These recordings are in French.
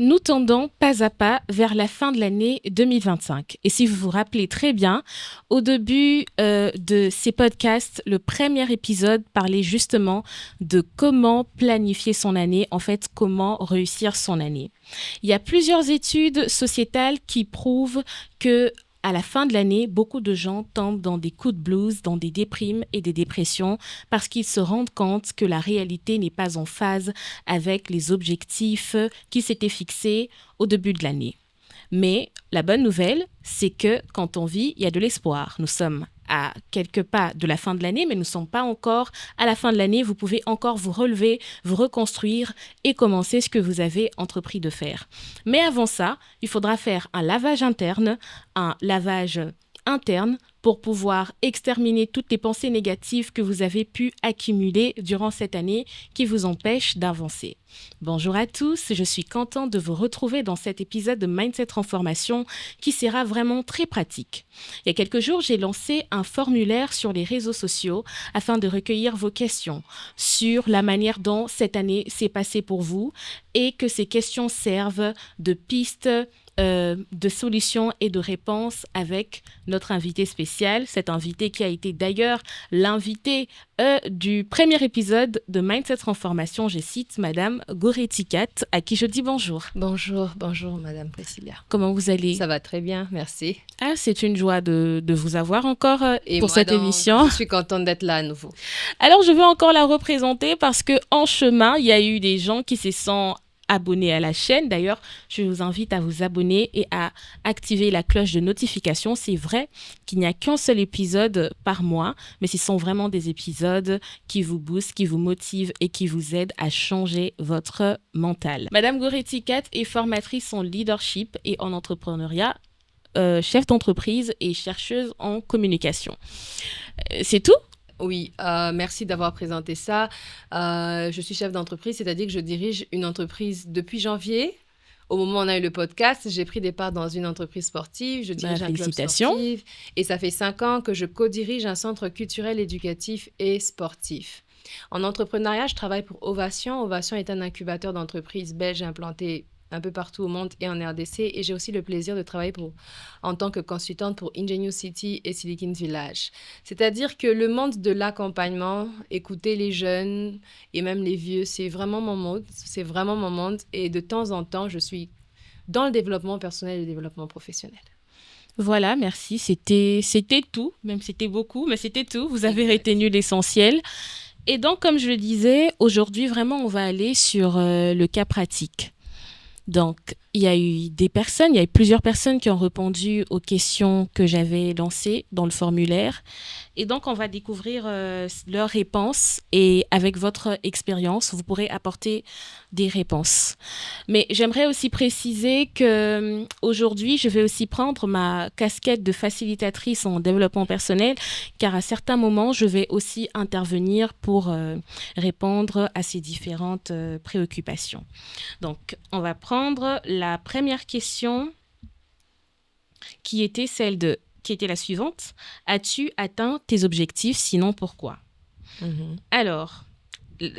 Nous tendons pas à pas vers la fin de l'année 2025. Et si vous vous rappelez très bien, au début de ces podcasts, le premier épisode parlait justement de comment planifier son année, en fait, comment réussir son année. Il y a plusieurs études sociétales qui prouvent que à la fin de l'année, beaucoup de gens tombent dans des coups de blues, dans des déprimes et des dépressions parce qu'ils se rendent compte que la réalité n'est pas en phase avec les objectifs qu'ils s'étaient fixés au début de l'année. Mais la bonne nouvelle, c'est que quand on vit, il y a de l'espoir. Nous sommes à quelques pas de la fin de l'année, mais nous ne sommes pas encore à la fin de l'année. Vous pouvez encore vous relever, vous reconstruire et commencer ce que vous avez entrepris de faire. Mais avant ça, il faudra faire un lavage interne, un lavage interne pour pouvoir exterminer toutes les pensées négatives que vous avez pu accumuler durant cette année qui vous empêchent d'avancer. Bonjour à tous, je suis contente de vous retrouver dans cet épisode de Mindset Transformation qui sera vraiment très pratique. Il y a quelques jours, j'ai lancé un formulaire sur les réseaux sociaux afin de recueillir vos questions sur la manière dont cette année s'est passée pour vous et que ces questions servent de pistes de solutions et de réponses avec notre invité spécial, cet invité qui a été d'ailleurs l'invité du premier épisode de Mindset Transformation. Je cite Madame Goretti Kat, à qui je dis bonjour. Bonjour Madame Priscilla. Comment vous allez? Ça va très bien, merci. Ah, c'est une joie de vous avoir encore Et pour moi cette donc, émission. Je suis contente d'être là à nouveau. Alors, je veux encore la représenter parce que en chemin, il y a eu des gens qui se sont abonnés à la chaîne. D'ailleurs, je vous invite à vous abonner et à activer la cloche de notification. C'est vrai qu'il n'y a qu'un seul épisode par mois, mais ce sont vraiment des épisodes qui vous boostent, qui vous motivent et qui vous aident à changer votre mental. Madame Goretti Kat est formatrice en leadership et en entrepreneuriat, chef d'entreprise et chercheuse en communication. C'est tout? Oui, merci d'avoir présenté ça. Je suis chef d'entreprise, c'est-à-dire que je dirige une entreprise depuis janvier. Au moment où on a eu le podcast, j'ai pris des parts dans une entreprise sportive, je dirige un club sportif et ça fait 5 ans que je co-dirige un centre culturel, éducatif et sportif. En entrepreneuriat, je travaille pour Ovation. Ovation est un incubateur d'entreprises belges implanté un peu partout au monde et en RDC. Et j'ai aussi le plaisir de travailler en tant que consultante pour Ingenious City et Silicon Village. C'est-à-dire que le monde de l'accompagnement, écouter les jeunes et même les vieux, c'est vraiment mon monde. C'est vraiment mon monde. Et de temps en temps, je suis dans le développement personnel et le développement professionnel. Voilà, merci. C'était tout. Même c'était beaucoup, mais c'était tout. Vous avez retenu l'essentiel. Et donc, comme je le disais, aujourd'hui, vraiment, on va aller sur le cas pratique. Donc, il y a eu plusieurs personnes qui ont répondu aux questions que j'avais lancées dans le formulaire. Et donc, on va découvrir leurs réponses et avec votre expérience, vous pourrez apporter des réponses. Mais j'aimerais aussi préciser qu'aujourd'hui, je vais aussi prendre ma casquette de facilitatrice en développement personnel, car à certains moments, je vais aussi intervenir pour répondre à ces différentes préoccupations. Donc, on va prendre la première question qui était la suivante. As-tu atteint tes objectifs? Sinon, pourquoi? Alors,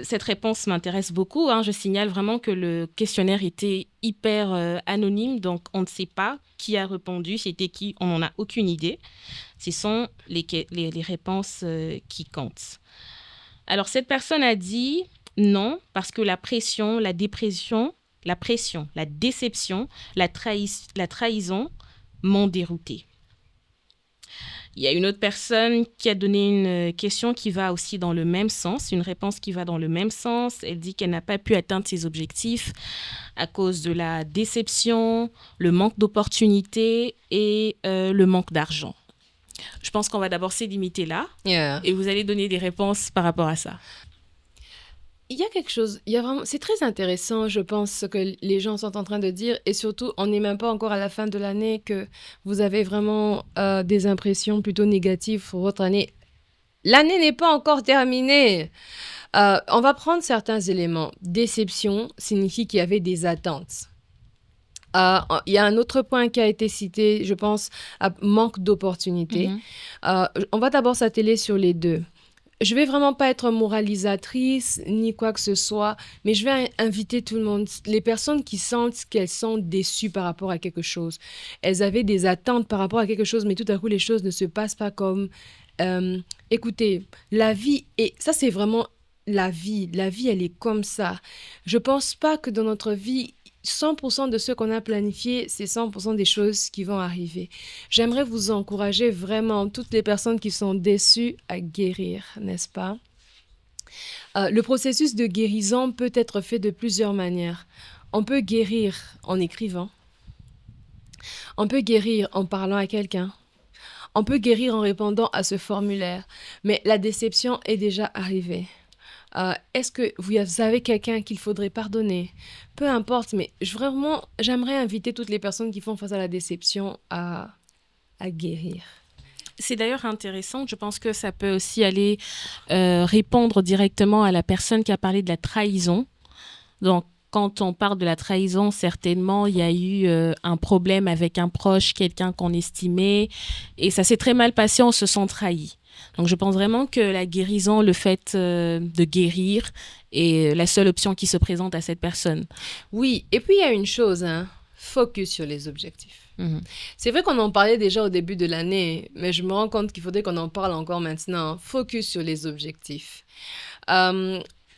cette réponse m'intéresse beaucoup. Je signale vraiment que le questionnaire était hyper anonyme, donc on ne sait pas qui a répondu, c'était qui, on n'en a aucune idée. Ce sont les réponses qui comptent. Alors, cette personne a dit non, parce que la pression, la déception, la trahison m'ont dérouté. Il y a une autre personne qui a donné une question qui va aussi dans le même sens, une réponse qui va dans le même sens. Elle dit qu'elle n'a pas pu atteindre ses objectifs à cause de la déception, le manque d'opportunités et le manque d'argent. Je pense qu'on va d'abord se limiter là et vous allez donner des réponses par rapport à ça. Il y a quelque chose, c'est très intéressant, je pense, ce que les gens sont en train de dire. Et surtout, on n'est même pas encore à la fin de l'année que vous avez vraiment des impressions plutôt négatives pour votre année. L'année n'est pas encore terminée. On va prendre certains éléments. Déception signifie qu'il y avait des attentes. Il y a un autre point qui a été cité, je pense, manque d'opportunités. On va d'abord s'atteler sur les deux. je vais vraiment pas être moralisatrice ni quoi que ce soit, mais je vais inviter tout le monde. Les personnes qui sentent qu'elles sont déçues par rapport à quelque chose, elles avaient des attentes par rapport à quelque chose, mais tout à coup, les choses ne se passent pas comme... écoutez, la vie, et ça, c'est vraiment la vie. La vie, elle est comme ça. Je pense pas que dans notre vie, 100% de ce qu'on a planifié, c'est 100% des choses qui vont arriver. J'aimerais vous encourager vraiment, toutes les personnes qui sont déçues, à guérir, n'est-ce pas? Le processus de guérison peut être fait de plusieurs manières. On peut guérir en écrivant. On peut guérir en parlant à quelqu'un. On peut guérir en répondant à ce formulaire. Mais la déception est déjà arrivée. Est-ce que vous avez quelqu'un qu'il faudrait pardonner? Peu importe, mais j'aimerais inviter toutes les personnes qui font face à la déception à guérir. C'est d'ailleurs intéressant. Je pense que ça peut aussi aller répondre directement à la personne qui a parlé de la trahison. Donc, quand on parle de la trahison, certainement, il y a eu un problème avec un proche, quelqu'un qu'on estimait, et ça s'est très mal passé, on se sent trahi. Donc, je pense vraiment que la guérison, le fait de guérir, est la seule option qui se présente à cette personne. Oui, et puis il y a une chose, focus sur les objectifs. C'est vrai qu'on en parlait déjà au début de l'année, mais je me rends compte qu'il faudrait qu'on en parle encore maintenant. Focus sur les objectifs.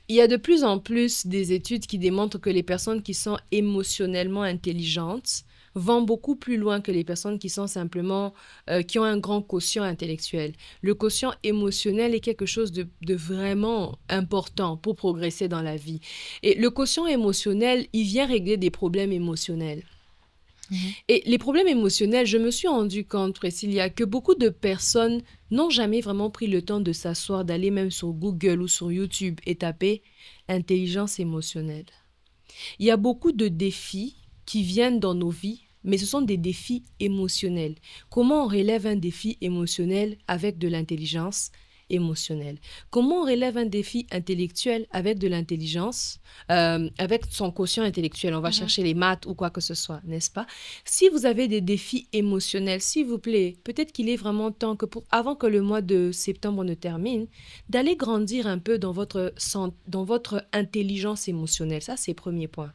Il y a de plus en plus des études qui démontrent que les personnes qui sont émotionnellement intelligentes vont beaucoup plus loin que les personnes qui sont simplement, qui ont un grand quotient intellectuel. Le quotient émotionnel est quelque chose de vraiment important pour progresser dans la vie. Et le quotient émotionnel, il vient régler des problèmes émotionnels. Et les problèmes émotionnels, je me suis rendu compte, Priscilla, que beaucoup de personnes n'ont jamais vraiment pris le temps de s'asseoir, d'aller même sur Google ou sur YouTube et taper intelligence émotionnelle. Il y a beaucoup de défis qui viennent dans nos vies, mais ce sont des défis émotionnels. Comment on relève un défi émotionnel avec de l'intelligence émotionnelle? Comment on relève un défi intellectuel avec de l'intelligence, avec son quotient intellectuel? On va chercher les maths ou quoi que ce soit, n'est-ce pas? Si vous avez des défis émotionnels, s'il vous plaît, peut-être qu'il est vraiment temps que avant que le mois de septembre ne termine, d'aller grandir un peu dans votre intelligence émotionnelle. Ça, c'est le premier point.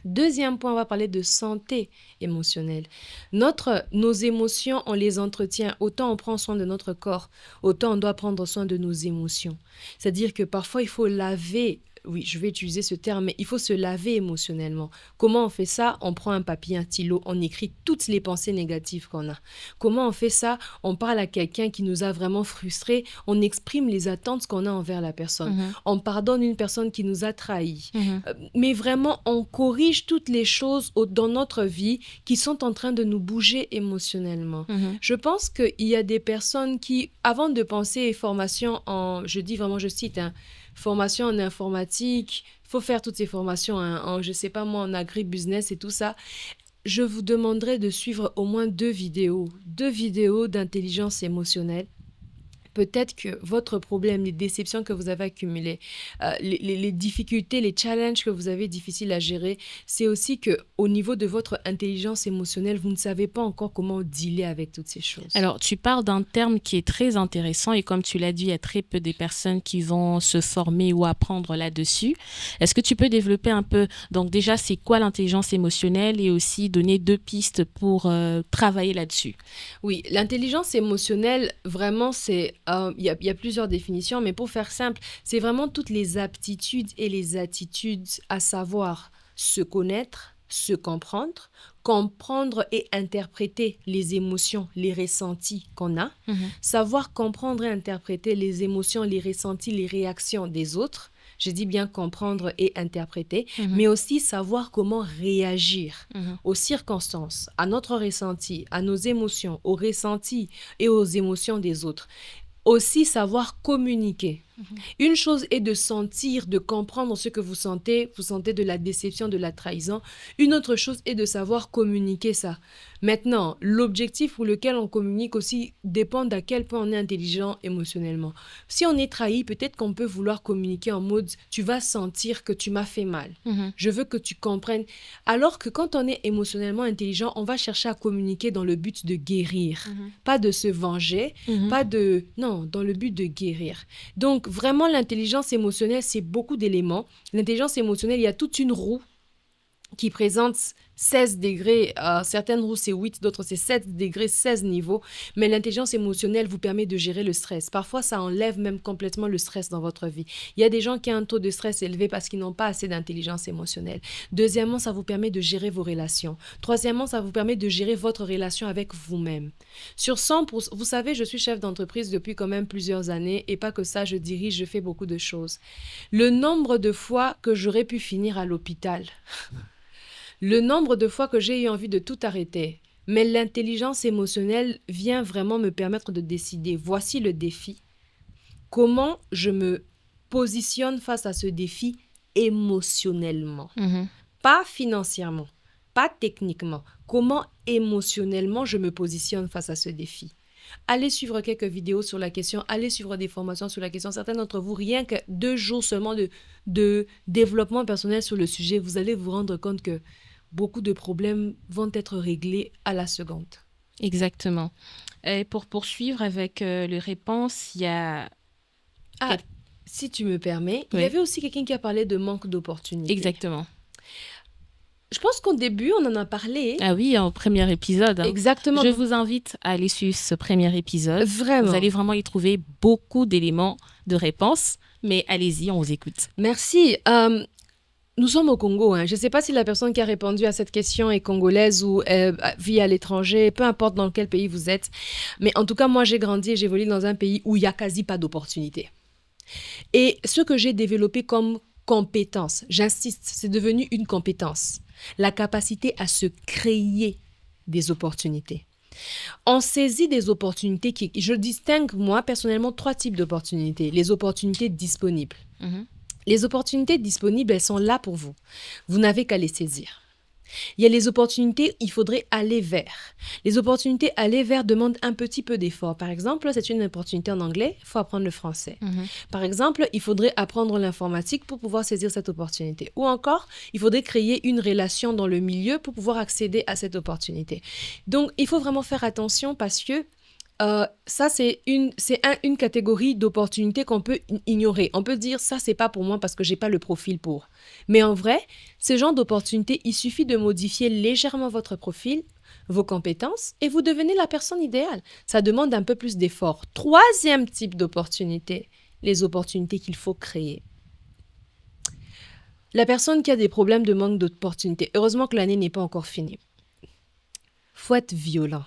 Deuxième point, on va parler de santé émotionnelle. Nos émotions, on les entretient. Autant on prend soin de notre corps, autant on doit prendre soin de nos émotions. C'est-à-dire que parfois, il faut laver, oui, je vais utiliser ce terme, mais il faut se laver émotionnellement. Comment on fait ça? On prend un papier, un stylo, on écrit toutes les pensées négatives qu'on a. Comment on fait ça? On parle à quelqu'un qui nous a vraiment frustrés, on exprime les attentes qu'on a envers la personne. On pardonne une personne qui nous a trahis. Mais vraiment, on corrige toutes les choses dans notre vie qui sont en train de nous bouger émotionnellement. Je pense qu'il y a des personnes qui, avant de penser formation je dis vraiment, je cite, formation en informatique, il faut faire toutes ces formations je sais pas moi, en agribusiness et tout ça. Je vous demanderai de suivre au moins 2 vidéos d'intelligence émotionnelle. Peut-être que votre problème, les déceptions que vous avez accumulées, les difficultés, les challenges que vous avez difficiles à gérer, c'est aussi qu'au niveau de votre intelligence émotionnelle, vous ne savez pas encore comment dealer avec toutes ces choses. Alors, tu parles d'un terme qui est très intéressant et comme tu l'as dit, il y a très peu de personnes qui vont se former ou apprendre là-dessus. Est-ce que tu peux développer un peu, donc déjà, c'est quoi l'intelligence émotionnelle et aussi donner 2 pistes pour travailler là-dessus? Oui, l'intelligence émotionnelle, vraiment, il y a plusieurs définitions, mais pour faire simple, c'est vraiment toutes les aptitudes et les attitudes à savoir se connaître, se comprendre et interpréter les émotions, les ressentis qu'on a, savoir comprendre et interpréter les émotions, les ressentis, les réactions des autres. Je dis bien comprendre et interpréter, mais aussi savoir comment réagir aux circonstances, à notre ressenti, à nos émotions, aux ressentis et aux émotions des autres. Aussi savoir communiquer. Une chose est de sentir, de comprendre ce que vous sentez de la déception, de la trahison. Une autre chose est de savoir communiquer ça. Maintenant, l'objectif pour lequel on communique aussi dépend d'à quel point on est intelligent émotionnellement. Si on est trahi, peut-être qu'on peut vouloir communiquer en mode « tu vas sentir que tu m'as fait mal, je veux que tu comprennes ». Alors que quand on est émotionnellement intelligent, on va chercher à communiquer dans le but de guérir, pas de se venger, non, dans le but de guérir. Donc, vraiment, l'intelligence émotionnelle, c'est beaucoup d'éléments. L'intelligence émotionnelle, il y a toute une roue qui présente 16 degrés. Certaines roues, c'est 8, d'autres, c'est 7 degrés, 16 niveaux. Mais l'intelligence émotionnelle vous permet de gérer le stress. Parfois, ça enlève même complètement le stress dans votre vie. Il y a des gens qui ont un taux de stress élevé parce qu'ils n'ont pas assez d'intelligence émotionnelle. Deuxièmement, ça vous permet de gérer vos relations. Troisièmement, ça vous permet de gérer votre relation avec vous-même. Sur 100%, vous savez, je suis chef d'entreprise depuis quand même plusieurs années et pas que ça, je dirige, je fais beaucoup de choses. Le nombre de fois que j'aurais pu finir à l'hôpital... Le nombre de fois que j'ai eu envie de tout arrêter, mais l'intelligence émotionnelle vient vraiment me permettre de décider. Voici le défi. Comment je me positionne face à ce défi émotionnellement? Pas financièrement, pas techniquement. Comment émotionnellement je me positionne face à ce défi? Allez suivre quelques vidéos sur la question, allez suivre des formations sur la question. Certains d'entre vous, rien que 2 jours seulement de développement personnel sur le sujet, vous allez vous rendre compte que beaucoup de problèmes vont être réglés à la seconde. Exactement. Et pour poursuivre avec les réponses, il y a... Si tu me permets, il y avait aussi quelqu'un qui a parlé de manque d'opportunités. Exactement. Je pense qu'au début, on en a parlé. Ah oui, au premier épisode. Exactement. Je vous invite à aller suivre ce premier épisode. Vraiment. Vous allez vraiment y trouver beaucoup d'éléments de réponse. Mais allez-y, on vous écoute. Merci. Nous sommes au Congo. Je ne sais pas si la personne qui a répondu à cette question est congolaise ou vit à l'étranger, peu importe dans quel pays vous êtes. Mais en tout cas, moi, j'ai grandi et j'ai évolué dans un pays où il n'y a quasi pas d'opportunités. Et ce que j'ai développé comme compétence, j'insiste, c'est devenu une compétence. La capacité à se créer des opportunités. On saisit des opportunités je distingue, moi, personnellement, 3 types d'opportunités. Les opportunités disponibles. Les opportunités disponibles, elles sont là pour vous. Vous n'avez qu'à les saisir. Il y a les opportunités, il faudrait aller vers. Les opportunités aller vers demandent un petit peu d'effort. Par exemple, c'est une opportunité en anglais, il faut apprendre le français. Par exemple, il faudrait apprendre l'informatique pour pouvoir saisir cette opportunité. Ou encore, il faudrait créer une relation dans le milieu pour pouvoir accéder à cette opportunité. Donc, il faut vraiment faire attention parce que ça, c'est une catégorie d'opportunités qu'on peut ignorer. On peut dire, ça, c'est pas pour moi parce que j'ai pas le profil pour. Mais en vrai, ce genre d'opportunités, il suffit de modifier légèrement votre profil, vos compétences, et vous devenez la personne idéale. Ça demande un peu plus d'effort. 3e type d'opportunité, les opportunités qu'il faut créer. La personne qui a des problèmes de manque d'opportunités, heureusement que l'année n'est pas encore finie. Faut être violent.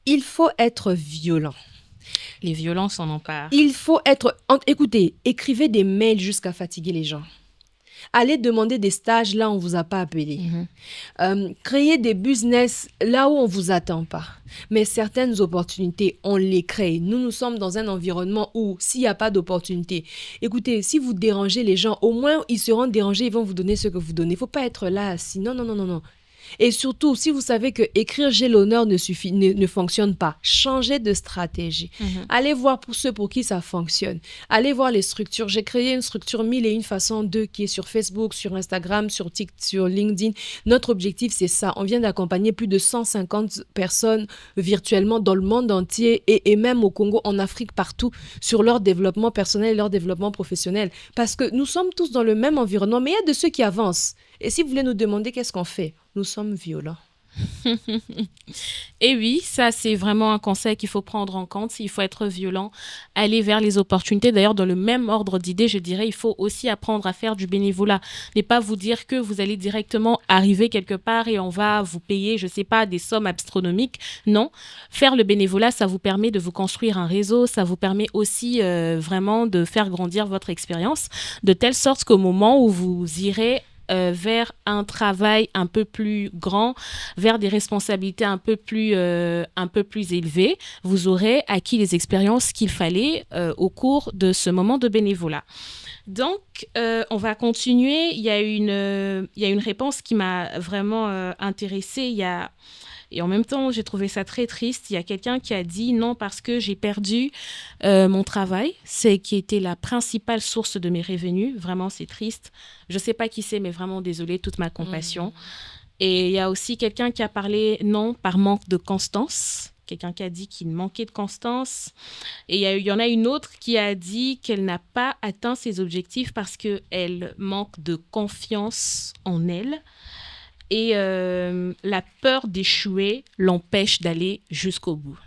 Il faut être violent. Les violences en emparent. Il faut être... Écoutez, écrivez des mails jusqu'à fatiguer les gens. Allez demander des stages là où on ne vous a pas appelé. Créez des business là où on ne vous attend pas. Mais certaines opportunités, on les crée. Nous sommes dans un environnement où s'il n'y a pas d'opportunité, écoutez, si vous dérangez les gens, au moins ils seront dérangés, ils vont vous donner ce que vous donnez. Il ne faut pas être là assis. Non. Et surtout, si vous savez que écrire j'ai l'honneur ne fonctionne pas, changez de stratégie. Allez voir pour ceux pour qui ça fonctionne. Allez voir les structures. J'ai créé une structure 1001 façon 2 qui est sur Facebook, sur Instagram, sur TikTok, sur LinkedIn. Notre objectif, c'est ça. On vient d'accompagner plus de 150 personnes virtuellement dans le monde entier et même au Congo, en Afrique, partout, sur leur développement personnel et leur développement professionnel. Parce que nous sommes tous dans le même environnement, mais il y a de ceux qui avancent. Et si vous voulez nous demander qu'est-ce qu'on fait, nous sommes violents. Et oui, ça, c'est vraiment un conseil qu'il faut prendre en compte. Il faut être violent, aller vers les opportunités. D'ailleurs, dans le même ordre d'idées, je dirais, il faut aussi apprendre à faire du bénévolat. Ne pas vous dire que vous allez directement arriver quelque part et on va vous payer, je ne sais pas, des sommes astronomiques. Non, faire le bénévolat, ça vous permet de vous construire un réseau. Ça vous permet aussi vraiment de faire grandir votre expérience de telle sorte qu'au moment où vous irez vers un travail un peu plus grand, vers des responsabilités un peu plus élevées, vous aurez acquis les expériences qu'il fallait au cours de ce moment de bénévolat. Donc, on va continuer. Il y a une réponse qui m'a vraiment intéressée. Et en même temps, j'ai trouvé ça très triste. Il y a quelqu'un qui a dit non parce que j'ai perdu mon travail, c'est qui était la principale source de mes revenus. Vraiment, c'est triste. Je ne sais pas qui c'est, mais vraiment désolée, toute ma compassion. Et il y a aussi quelqu'un qui a parlé non par manque de constance. Quelqu'un qui a dit qu'il manquait de constance. Et il y en a une autre qui a dit qu'elle n'a pas atteint ses objectifs parce qu'elle manque de confiance en elle. Et la peur d'échouer l'empêche d'aller jusqu'au bout.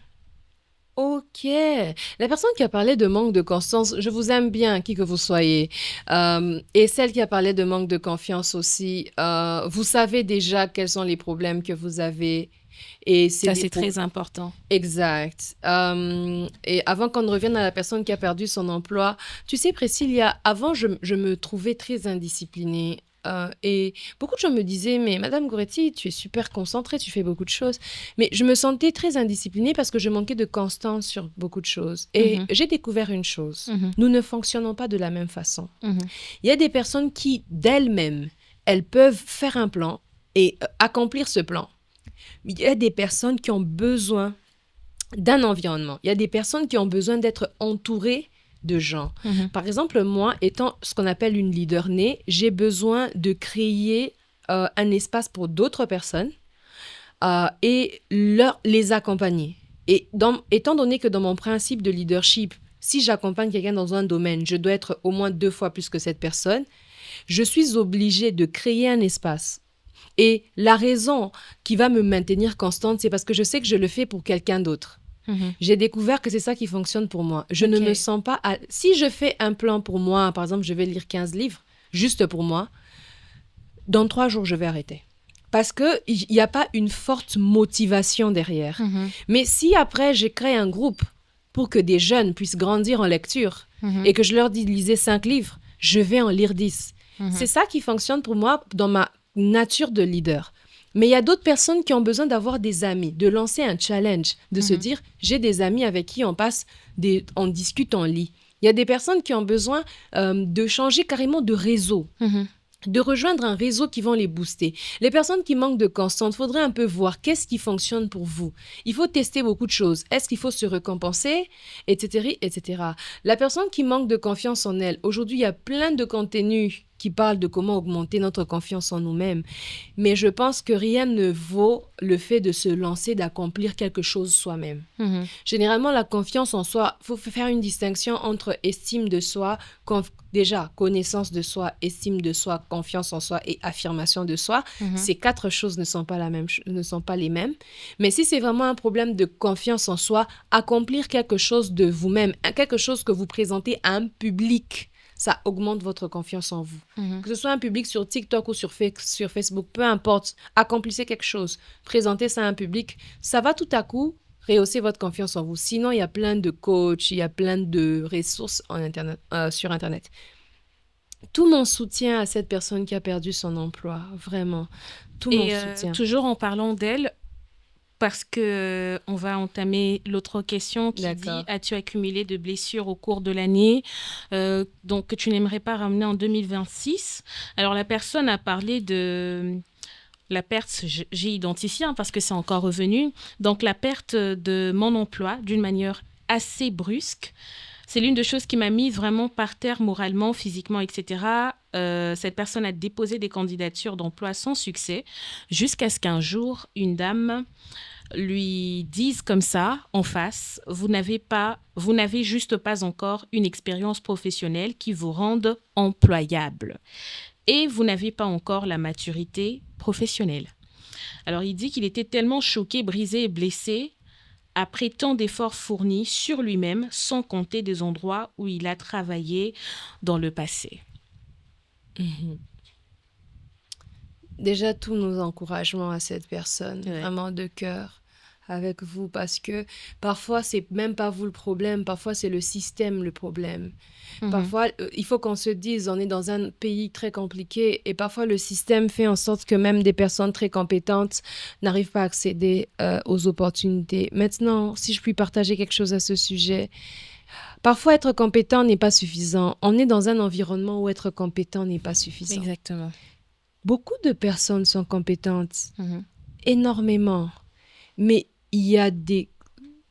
Ok. La personne qui a parlé de manque de constance, je vous aime bien, qui que vous soyez. Et celle qui a parlé de manque de confiance aussi, vous savez déjà quels sont les problèmes que vous avez. Et Ça, c'est très important. Exact. Et avant qu'on ne revienne à la personne qui a perdu son emploi, tu sais, Priscilla, avant, je me trouvais très indisciplinée. Et beaucoup de gens me disaient, mais Madame Goretti, tu es super concentrée, tu fais beaucoup de choses. Mais je me sentais très indisciplinée parce que je manquais de constance sur beaucoup de choses. Et j'ai découvert une chose. Nous ne fonctionnons pas de la même façon. Il y a des personnes qui, d'elles-mêmes, elles peuvent faire un plan et accomplir ce plan. Il y a des personnes qui ont besoin d'un environnement. Il y a des personnes qui ont besoin d'être entourées de gens. Par exemple, moi, étant ce qu'on appelle une leader née, j'ai besoin de créer un espace pour d'autres personnes et les accompagner. Et étant donné que dans mon principe de leadership, si j'accompagne quelqu'un dans un domaine, je dois être au moins 2 fois plus que cette personne, je suis obligée de créer un espace. Et la raison qui va me maintenir constante, c'est parce que je sais que je le fais pour quelqu'un d'autre. J'ai découvert que c'est ça qui fonctionne pour moi. Je ne me sens pas... Si je fais un plan pour moi, par exemple, je vais lire 15 livres, juste pour moi, dans 3 jours, je vais arrêter. Parce qu'il n'y a pas une forte motivation derrière. Mais si après, je crée un groupe pour que des jeunes puissent grandir en lecture et que je leur dis, lisez 5 livres, je vais en lire 10. C'est ça qui fonctionne pour moi dans ma nature de leader. Mais il y a d'autres personnes qui ont besoin d'avoir des amis, de lancer un challenge, de se dire, j'ai des amis avec qui on discute, on lit. Il y a des personnes qui ont besoin de changer carrément de réseau, de rejoindre un réseau qui va les booster. Les personnes qui manquent de constance, il faudrait un peu voir qu'est-ce qui fonctionne pour vous. Il faut tester beaucoup de choses. Est-ce qu'il faut se récompenser, etc., etc. La personne qui manque de confiance en elle, aujourd'hui, il y a plein de contenus qui parle de comment augmenter notre confiance en nous-mêmes. Mais je pense que rien ne vaut le fait de se lancer, d'accomplir quelque chose soi-même. Généralement, la confiance en soi, il faut faire une distinction entre estime de soi, déjà connaissance de soi, estime de soi, confiance en soi et affirmation de soi. Ces 4 choses ne sont pas les mêmes. Mais si c'est vraiment un problème de confiance en soi, accomplir quelque chose de vous-même, quelque chose que vous présentez à un public, ça augmente votre confiance en vous. Que ce soit un public sur TikTok ou sur Facebook, peu importe, accomplissez quelque chose, présentez ça à un public, ça va tout à coup rehausser votre confiance en vous. Sinon, il y a plein de coachs, il y a plein de ressources sur Internet. Tout mon soutien à cette personne qui a perdu son emploi, vraiment. Tout mon soutien. Toujours en parlant d'elle, parce qu'on va entamer l'autre question qui dit « As-tu accumulé de blessures au cours de l'année donc que tu n'aimerais pas ramener en 2026 ?» Alors, la personne a parlé de la perte, j'ai identifié parce que c'est encore revenu, donc la perte de mon emploi d'une manière assez brusque. C'est l'une des choses qui m'a mise vraiment par terre moralement, physiquement, etc. Cette personne a déposé des candidatures d'emploi sans succès jusqu'à ce qu'un jour, une dame lui dise comme ça, en face, vous n'avez juste pas encore une expérience professionnelle qui vous rende employable. Et vous n'avez pas encore la maturité professionnelle. Alors, il dit qu'il était tellement choqué, brisé et blessé après tant d'efforts fournis sur lui-même, sans compter des endroits où il a travaillé dans le passé. Déjà, tous nos encouragements à cette personne, vraiment de cœur. avec vous parce que parfois, c'est même pas vous le problème, parfois, c'est le système le problème. Parfois, il faut qu'on se dise, on est dans un pays très compliqué et parfois, le système fait en sorte que même des personnes très compétentes n'arrivent pas à accéder aux opportunités. Maintenant, si je puis partager quelque chose à ce sujet, parfois, être compétent n'est pas suffisant. On est dans un environnement où être compétent n'est pas suffisant. Exactement. Beaucoup de personnes sont compétentes, Mhm. énormément, mais il y a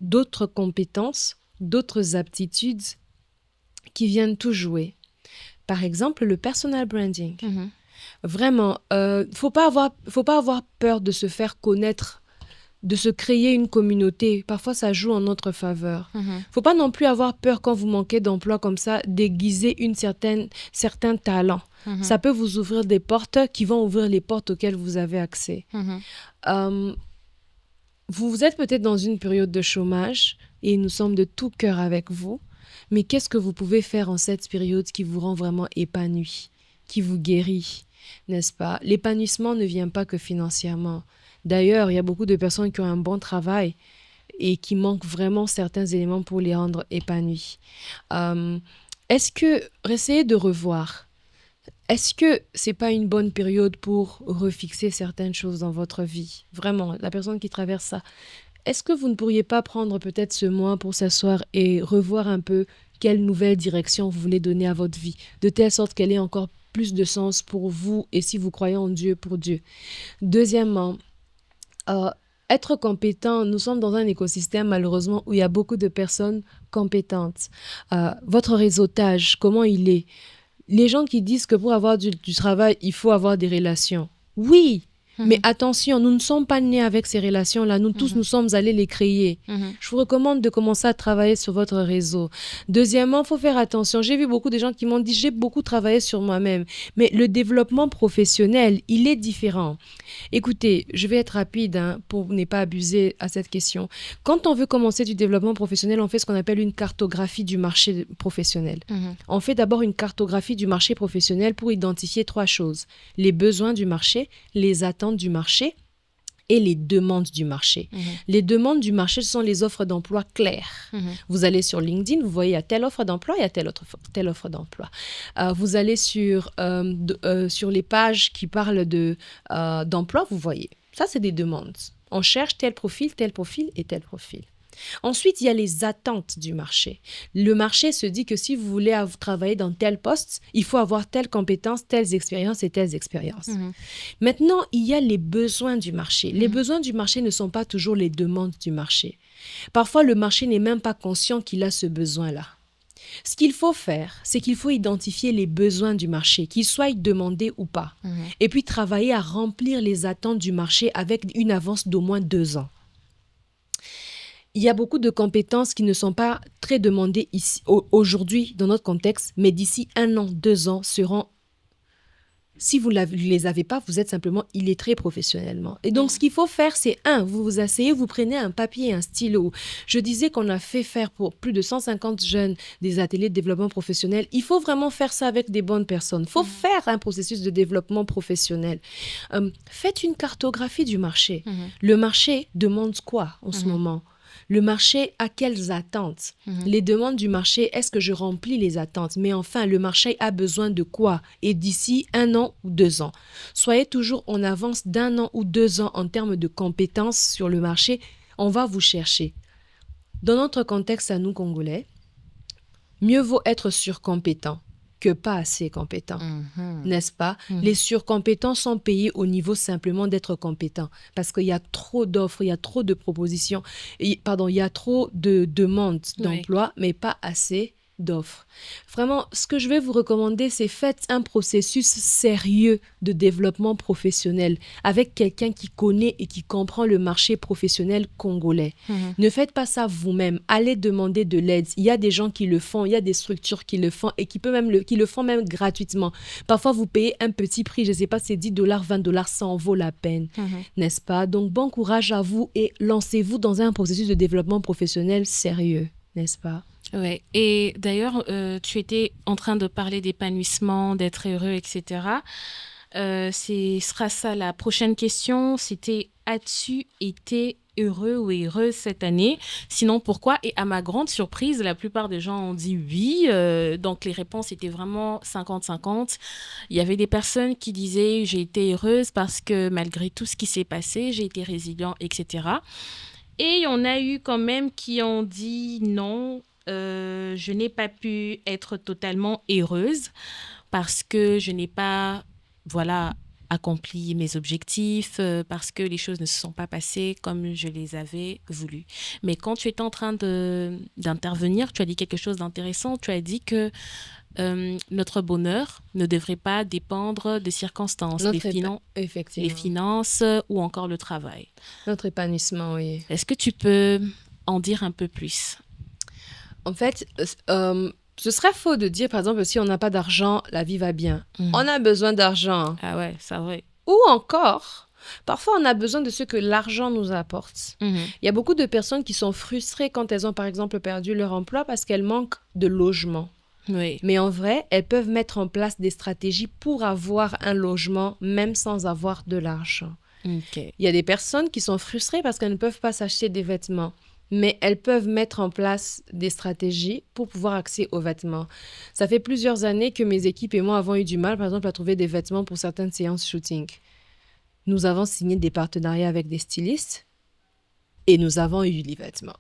d'autres compétences, d'autres aptitudes qui viennent tout jouer. Par exemple, le personal branding. Mhm. Vraiment, faut pas avoir peur de se faire connaître, de se créer une communauté. Parfois, ça joue en notre faveur. Mhm. Faut pas non plus avoir peur quand vous manquez d'emploi comme ça, d'aiguiser certains talents. Mhm. Ça peut vous ouvrir des portes qui vont ouvrir les portes auxquelles vous avez accès. Mhm. Vous êtes peut-être dans une période de chômage et nous sommes de tout cœur avec vous. Mais qu'est-ce que vous pouvez faire en cette période qui vous rend vraiment épanoui, qui vous guérit, n'est-ce pas? L'épanouissement ne vient pas que financièrement. D'ailleurs, il y a beaucoup de personnes qui ont un bon travail et qui manquent vraiment certains éléments pour les rendre épanouis. Est-ce que, essayez de revoir, est-ce que c'est pas une bonne période pour refixer certaines choses dans votre vie? Vraiment, la personne qui traverse ça. Est-ce que vous ne pourriez pas prendre peut-être ce mois pour s'asseoir et revoir un peu quelle nouvelle direction vous voulez donner à votre vie, de telle sorte qu'elle ait encore plus de sens pour vous et si vous croyez en Dieu, pour Dieu. Deuxièmement, être compétent, nous sommes dans un écosystème malheureusement où il y a beaucoup de personnes compétentes. Votre réseautage, comment il est? Les gens qui disent que pour avoir du travail, il faut avoir des relations. Oui, mais attention, nous ne sommes pas nés avec ces relations-là. Nous tous, nous sommes allés les créer. Je vous recommande de commencer à travailler sur votre réseau. Deuxièmement, il faut faire attention. J'ai vu beaucoup de gens qui m'ont dit, j'ai beaucoup travaillé sur moi-même. Mais le développement professionnel, il est différent. Écoutez, je vais être rapide pour ne pas abuser à cette question. Quand on veut commencer du développement professionnel, on fait ce qu'on appelle une cartographie du marché professionnel. On fait d'abord une cartographie du marché professionnel pour identifier 3 choses. Les besoins du marché, les attentes du marché et les demandes du marché. Les demandes du marché, ce sont les offres d'emploi claires. Vous allez sur LinkedIn, vous voyez, il y a telle offre d'emploi, il y a telle offre d'emploi. Vous allez sur les pages qui parlent d'emploi, vous voyez. Ça, c'est des demandes. On cherche tel profil et tel profil. Ensuite, il y a les attentes du marché. Le marché se dit que si vous voulez travailler dans tel poste, il faut avoir telles compétences, telles expériences et telles expériences. Maintenant, il y a les besoins du marché. Les besoins du marché ne sont pas toujours les demandes du marché. Parfois, le marché n'est même pas conscient qu'il a ce besoin-là. Ce qu'il faut faire, c'est qu'il faut identifier les besoins du marché, qu'ils soient demandés ou pas, et puis travailler à remplir les attentes du marché avec une avance d'au moins 2 ans. Il y a beaucoup de compétences qui ne sont pas très demandées ici, aujourd'hui dans notre contexte, mais d'ici 1 an, 2 ans seront... Si vous ne les avez pas, vous êtes simplement illettré professionnellement. Et donc, ce qu'il faut faire, c'est vous vous asseyez, vous prenez un papier et un stylo. Je disais qu'on a fait faire pour plus de 150 jeunes des ateliers de développement professionnel. Il faut vraiment faire ça avec des bonnes personnes. Il faut faire un processus de développement professionnel. Faites une cartographie du marché. Le marché demande quoi en ce moment? Le marché a quelles attentes? Les demandes du marché, est-ce que je remplis les attentes? Mais enfin, le marché a besoin de quoi? Et d'ici 1 an ou 2 ans. Soyez toujours en avance d'1 an ou 2 ans en termes de compétences sur le marché. On va vous chercher. Dans notre contexte à nous, Congolais, mieux vaut être surcompétent que pas assez compétent, n'est-ce pas? Les surcompétents sont payés au niveau simplement d'être compétents parce qu'il y a trop d'offres, il y a trop de propositions, il y a trop de demandes d'emploi, mais pas assez d'offres. Vraiment, ce que je vais vous recommander, c'est faites un processus sérieux de développement professionnel avec quelqu'un qui connaît et qui comprend le marché professionnel congolais. Ne faites pas ça vous-même. Allez demander de l'aide. Il y a des gens qui le font, il y a des structures qui le font et qui le font même gratuitement. Parfois, vous payez un petit prix, je ne sais pas, c'est $10, $20, ça en vaut la peine, n'est-ce pas? Donc, bon courage à vous et lancez-vous dans un processus de développement professionnel sérieux, n'est-ce pas? Ouais. Et d'ailleurs, tu étais en train de parler d'épanouissement, d'être heureux, etc. Ce sera ça la prochaine question. C'était, as-tu été heureux ou heureuse cette année? Sinon, pourquoi? Et à ma grande surprise, la plupart des gens ont dit oui. Donc, les réponses étaient vraiment 50-50. Il y avait des personnes qui disaient j'ai été heureuse parce que malgré tout ce qui s'est passé, j'ai été résilient, etc. Et on a eu quand même qui ont dit non, je n'ai pas pu être totalement heureuse parce que je n'ai pas, voilà, accompli mes objectifs, parce que les choses ne se sont pas passées comme je les avais voulu. Mais quand tu étais en train d'intervenir, tu as dit quelque chose d'intéressant. Tu as dit que notre bonheur ne devrait pas dépendre des circonstances, les Effectivement. finances ou encore le travail. Notre épanouissement, oui. Est-ce que tu peux en dire un peu plus? En fait, ce serait faux de dire, par exemple, si on n'a pas d'argent, la vie va bien. On a besoin d'argent. Ah ouais, c'est vrai. Ou encore, parfois on a besoin de ce que l'argent nous apporte. Il y a beaucoup de personnes qui sont frustrées quand elles ont, par exemple, perdu leur emploi parce qu'elles manquent de logement. Oui. Mais en vrai, elles peuvent mettre en place des stratégies pour avoir un logement, même sans avoir de l'argent. Okay. Il y a des personnes qui sont frustrées parce qu'elles ne peuvent pas s'acheter des vêtements. Mais elles peuvent mettre en place des stratégies pour pouvoir accéder aux vêtements. Ça fait plusieurs années que mes équipes et moi avons eu du mal, par exemple, à trouver des vêtements pour certaines séances shooting. Nous avons signé des partenariats avec des stylistes et nous avons eu les vêtements.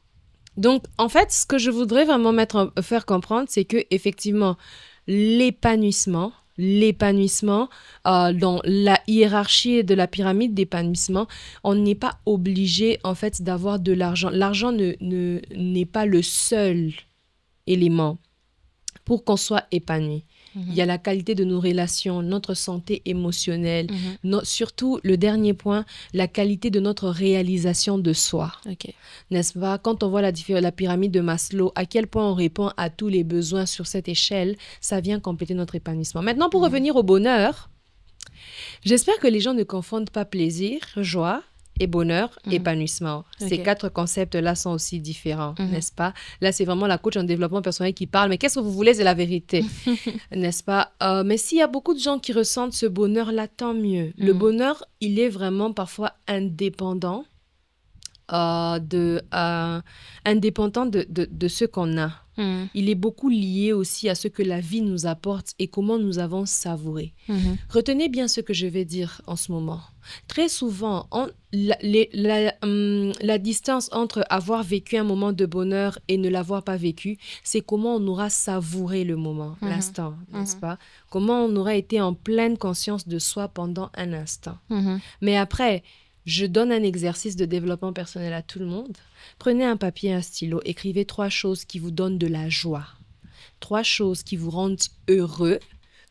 Donc, en fait, ce que je voudrais vraiment faire comprendre, c'est que effectivement, l'épanouissement dans la hiérarchie de la pyramide d'épanouissement, on n'est pas obligé, en fait, d'avoir de l'argent. L'argent n'est pas le seul élément pour qu'on soit épanoui. Il y a la qualité de nos relations, notre santé émotionnelle, surtout, le dernier point, la qualité de notre réalisation de soi. Okay. N'est-ce pas? Quand on voit la pyramide de Maslow, à quel point on répond à tous les besoins sur cette échelle, ça vient compléter notre épanouissement. Maintenant, pour revenir au bonheur, j'espère que les gens ne confondent pas plaisir, joie et bonheur, épanouissement. Okay. Ces 4 concepts-là sont aussi différents, n'est-ce pas? Là, c'est vraiment la coach en développement personnel qui parle, mais qu'est-ce que vous voulez, c'est la vérité, n'est-ce pas? Mais s'il y a beaucoup de gens qui ressentent ce bonheur-là, tant mieux. Le bonheur, il est vraiment parfois indépendant indépendant de ce qu'on a. Il est beaucoup lié aussi à ce que la vie nous apporte et comment nous avons savouré. Retenez bien ce que je vais dire en ce moment. Très souvent, la distance entre avoir vécu un moment de bonheur et ne l'avoir pas vécu, c'est comment on aura savouré le moment, l'instant, n'est-ce pas? Comment on aura été en pleine conscience de soi pendant un instant. Mais après, je donne un exercice de développement personnel à tout le monde. Prenez un papier et un stylo, écrivez 3 choses qui vous donnent de la joie, 3 choses qui vous rendent heureux,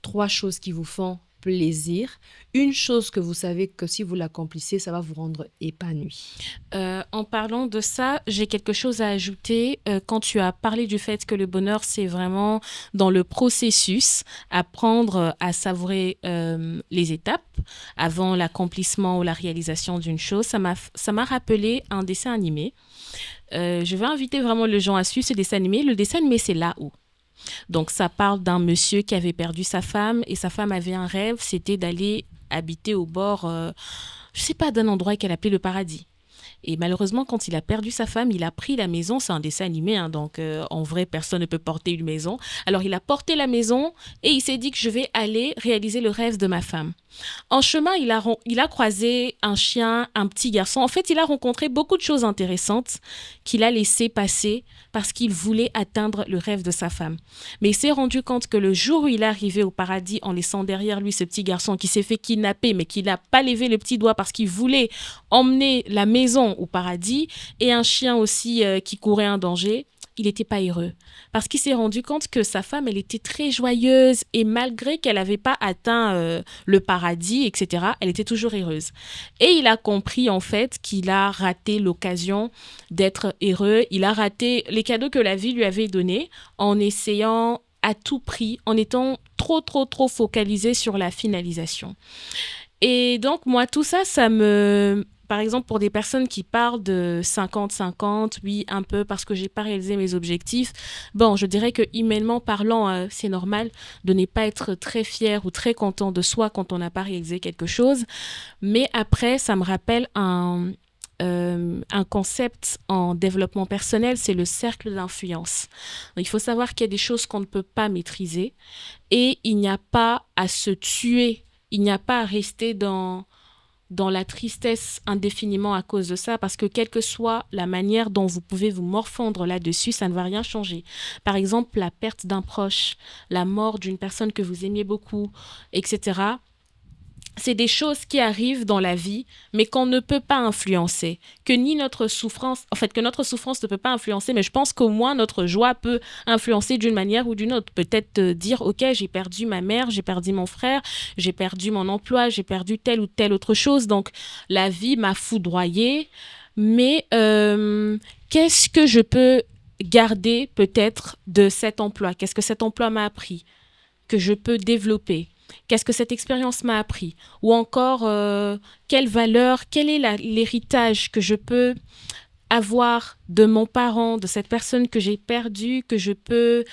3 choses qui vous font plaisir, une chose que vous savez que si vous l'accomplissez, ça va vous rendre épanoui. En parlant de ça, j'ai quelque chose à ajouter. Quand tu as parlé du fait que le bonheur, c'est vraiment dans le processus, apprendre à savourer les étapes avant l'accomplissement ou la réalisation d'une chose, ça m'a rappelé un dessin animé. Je vais inviter vraiment les gens à suivre ce dessin animé. Le dessin animé, c'est Là-haut. Donc, ça parle d'un monsieur qui avait perdu sa femme et sa femme avait un rêve, c'était d'aller habiter au bord, je ne sais pas, d'un endroit qu'elle appelait le paradis. Et malheureusement, quand il a perdu sa femme, il a pris la maison. C'est un dessin animé, hein, donc en vrai, personne ne peut porter une maison. Alors, il a porté la maison et il s'est dit que je vais aller réaliser le rêve de ma femme. En chemin, il a croisé un chien, un petit garçon. En fait, il a rencontré beaucoup de choses intéressantes qu'il a laissé passer parce qu'il voulait atteindre le rêve de sa femme. Mais il s'est rendu compte que le jour où il est arrivé au paradis en laissant derrière lui ce petit garçon qui s'est fait kidnapper, mais qui n'a pas levé le petit doigt parce qu'il voulait emmener la maison au paradis, et un chien aussi qui courait un danger, il n'était pas heureux. Parce qu'il s'est rendu compte que sa femme, elle était très joyeuse et malgré qu'elle n'avait pas atteint le paradis, etc., elle était toujours heureuse. Et il a compris en fait qu'il a raté l'occasion d'être heureux. Il a raté les cadeaux que la vie lui avait donnés en essayant à tout prix, en étant trop focalisé sur la finalisation. Et donc, moi, tout ça, ça me... Par exemple, pour des personnes qui parlent de 50-50, oui, un peu parce que j'ai pas réalisé mes objectifs, bon, je dirais que humainement parlant, c'est normal de ne pas être très fier ou très content de soi quand on n'a pas réalisé quelque chose. Mais après, ça me rappelle un concept en développement personnel, c'est le cercle d'influence. Donc, il faut savoir qu'il y a des choses qu'on ne peut pas maîtriser et il n'y a pas à se tuer, il n'y a pas à rester dans la tristesse indéfiniment à cause de ça, parce que quelle que soit la manière dont vous pouvez vous morfondre là-dessus, ça ne va rien changer. Par exemple, la perte d'un proche, la mort d'une personne que vous aimiez beaucoup, etc. C'est des choses qui arrivent dans la vie, mais qu'on ne peut pas influencer, que notre souffrance ne peut pas influencer, mais je pense qu'au moins notre joie peut influencer d'une manière ou d'une autre. Peut-être dire, ok, j'ai perdu ma mère, j'ai perdu mon frère, j'ai perdu mon emploi, j'ai perdu telle ou telle autre chose, donc la vie m'a foudroyée, mais qu'est-ce que je peux garder peut-être de cet emploi? Qu'est-ce que cet emploi m'a appris, que je peux développer? Qu'est-ce que cette expérience m'a appris? Ou encore, quelle valeur, quel est l'héritage que je peux avoir de mon parent, de cette personne que j'ai perdue, que je peux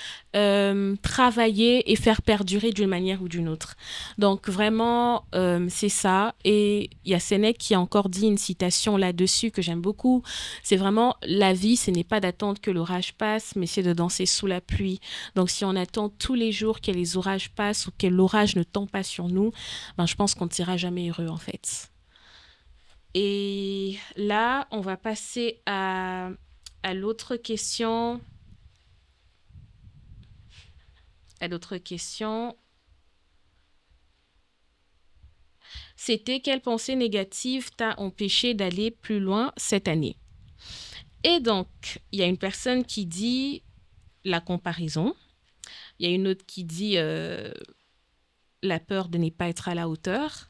travailler et faire perdurer d'une manière ou d'une autre. Donc vraiment, c'est ça. Et il y a Sénèque qui a encore dit une citation là-dessus que j'aime beaucoup. C'est vraiment, la vie, ce n'est pas d'attendre que l'orage passe, mais c'est de danser sous la pluie. Donc si on attend tous les jours que les orages passent ou que l'orage ne tombe pas sur nous, ben, je pense qu'on ne sera jamais heureux en fait. Et là, on va passer à l'autre question. C'était quelle pensée négative t'a empêché d'aller plus loin cette année? Et donc, il y a une personne qui dit la comparaison. Il y a une autre qui dit la peur de ne pas être à la hauteur.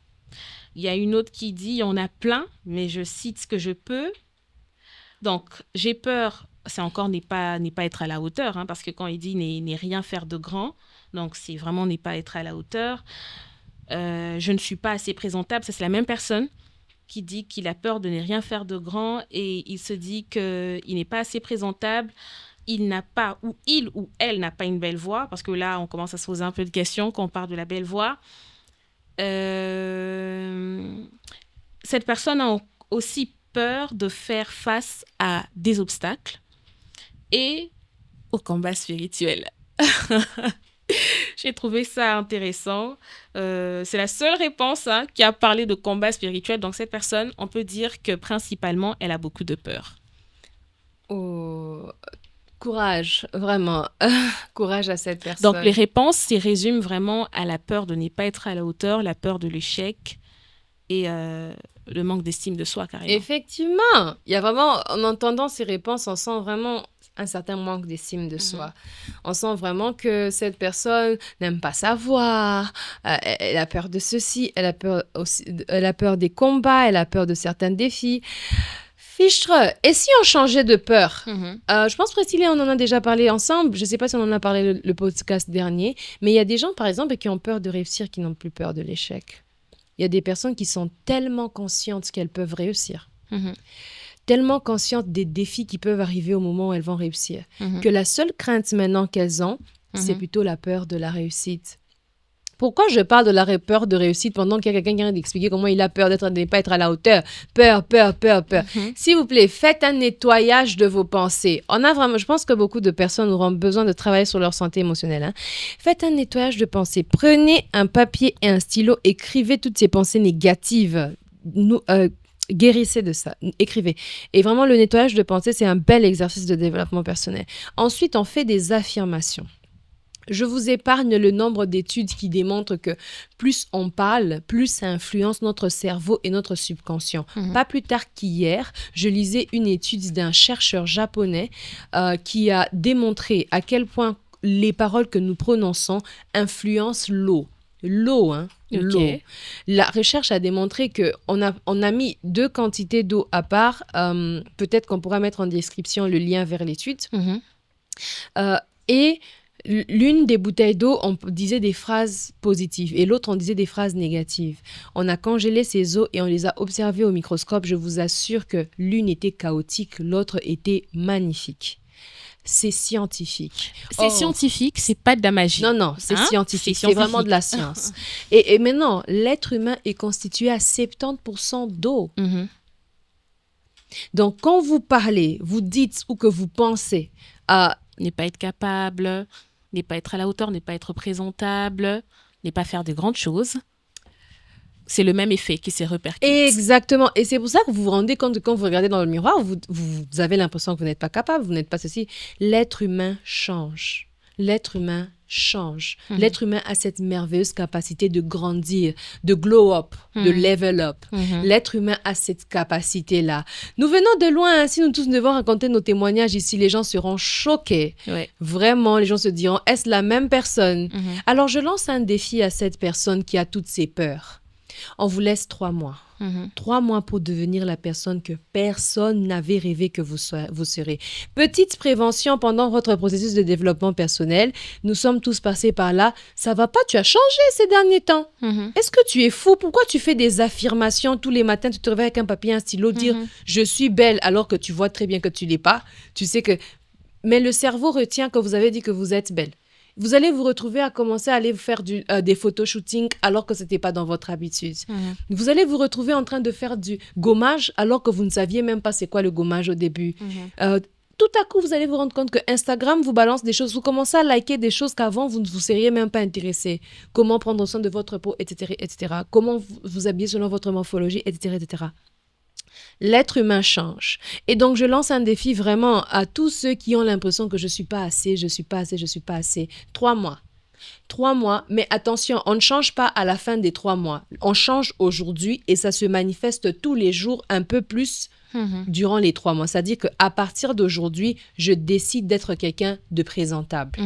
Il y a une autre qui dit, il y en a plein, mais je cite ce que je peux. Donc, j'ai peur, c'est encore n'est pas être à la hauteur, hein, parce que quand il dit n'est rien faire de grand, donc c'est vraiment n'est pas être à la hauteur. Je ne suis pas assez présentable, ça c'est la même personne qui dit qu'il a peur de ne rien faire de grand et il se dit qu'il n'est pas assez présentable. Il n'a pas, ou il ou elle n'a pas une belle voix, parce que là, on commence à se poser un peu de questions quand on parle de la belle voix. Cette personne a aussi peur de faire face à des obstacles et au combat spirituel. J'ai trouvé ça intéressant. C'est la seule réponse qui a parlé de combat spirituel. Donc cette personne, on peut dire que principalement, elle a beaucoup de peur. Oh, courage, vraiment. Courage à cette personne. Donc les réponses s'y résument vraiment à la peur de ne pas être à la hauteur, la peur de l'échec et le manque d'estime de soi, carrément. Effectivement, il y a vraiment, en entendant ces réponses, on sent vraiment un certain manque d'estime de soi. On sent vraiment que cette personne n'aime pas sa voix, elle a peur de ceci, elle a peur des combats, elle a peur de certains défis. Fichtre, et si on changeait de peur? Je pense, Priscilla, on en a déjà parlé ensemble. Je ne sais pas si on en a parlé le podcast dernier, mais il y a des gens, par exemple, qui ont peur de réussir, qui n'ont plus peur de l'échec. Il y a des personnes qui sont tellement conscientes qu'elles peuvent réussir, tellement conscientes des défis qui peuvent arriver au moment où elles vont réussir, que la seule crainte maintenant qu'elles ont, c'est plutôt la peur de la réussite. Pourquoi je parle de la peur de réussite pendant qu'il y a quelqu'un qui vient d'expliquer comment il a peur de ne pas être à la hauteur? Peur. S'il vous plaît, faites un nettoyage de vos pensées. Je pense que beaucoup de personnes auront besoin de travailler sur leur santé émotionnelle. Faites un nettoyage de pensées. Prenez un papier et un stylo, écrivez toutes ces pensées négatives. Guérissez de ça, écrivez. Et vraiment, le nettoyage de pensée, c'est un bel exercice de développement personnel. Ensuite, on fait des affirmations. Je vous épargne le nombre d'études qui démontrent que plus on parle, plus ça influence notre cerveau et notre subconscient. Pas plus tard qu'hier, je lisais une étude d'un chercheur japonais qui a démontré à quel point les paroles que nous prononçons influencent l'eau. L'eau. La recherche a démontré qu'on a mis 2 quantités d'eau à part. Peut-être qu'on pourra mettre en description le lien vers l'étude. Et l'une des bouteilles d'eau, on disait des phrases positives et l'autre, on disait des phrases négatives. On a congelé ces eaux et on les a observées au microscope. Je vous assure que l'une était chaotique, l'autre était magnifique. C'est scientifique. C'est scientifique, c'est pas de la magie. Non, c'est scientifique. C'est vraiment de la science. Et maintenant, l'être humain est constitué à 70% d'eau. Donc, quand vous parlez, vous dites ou que vous pensez à... Ne pas être capable, ne pas être à la hauteur, ne pas être présentable, ne pas faire de grandes choses. C'est le même effet qui se répercute. Exactement. Et c'est pour ça que vous vous rendez compte que quand vous regardez dans le miroir, vous avez l'impression que vous n'êtes pas capable, vous n'êtes pas ceci. L'être humain change. L'être humain change. L'être humain a cette merveilleuse capacité de grandir, de glow up, de level up. L'être humain a cette capacité-là. Nous venons de loin. Si nous tous devons raconter nos témoignages ici, les gens seront choqués. Ouais. Vraiment, les gens se diront, est-ce la même personne? Alors, je lance un défi à cette personne qui a toutes ses peurs. On vous laisse 3 mois. 3 mois pour devenir la personne que personne n'avait rêvé que vous serez. Petite prévention pendant votre processus de développement personnel. Nous sommes tous passés par là. Ça va pas, tu as changé ces derniers temps. Est-ce que tu es fou? Pourquoi tu fais des affirmations tous les matins? Tu te réveilles avec un papier, un stylo, dire « je suis belle » alors que tu vois très bien que tu l'es pas. Tu sais que... Mais le cerveau retient que vous avez dit que vous êtes belle. Vous allez vous retrouver à commencer à aller faire des photoshootings alors que ce n'était pas dans votre habitude. Vous allez vous retrouver en train de faire du gommage alors que vous ne saviez même pas c'est quoi le gommage au début. Tout à coup, vous allez vous rendre compte que Instagram vous balance des choses. Vous commencez à liker des choses qu'avant, vous ne vous seriez même pas intéressé. Comment prendre soin de votre peau, etc., etc. Comment vous habiller selon votre morphologie, etc., etc. L'être humain change. Et donc, je lance un défi vraiment à tous ceux qui ont l'impression que je ne suis pas assez, je ne suis pas assez, je ne suis pas assez. 3 mois. 3 mois, mais attention, on ne change pas à la fin des 3 mois. On change aujourd'hui et ça se manifeste tous les jours un peu plus durant les 3 mois. C'est-à-dire qu'à partir d'aujourd'hui, je décide d'être quelqu'un de présentable.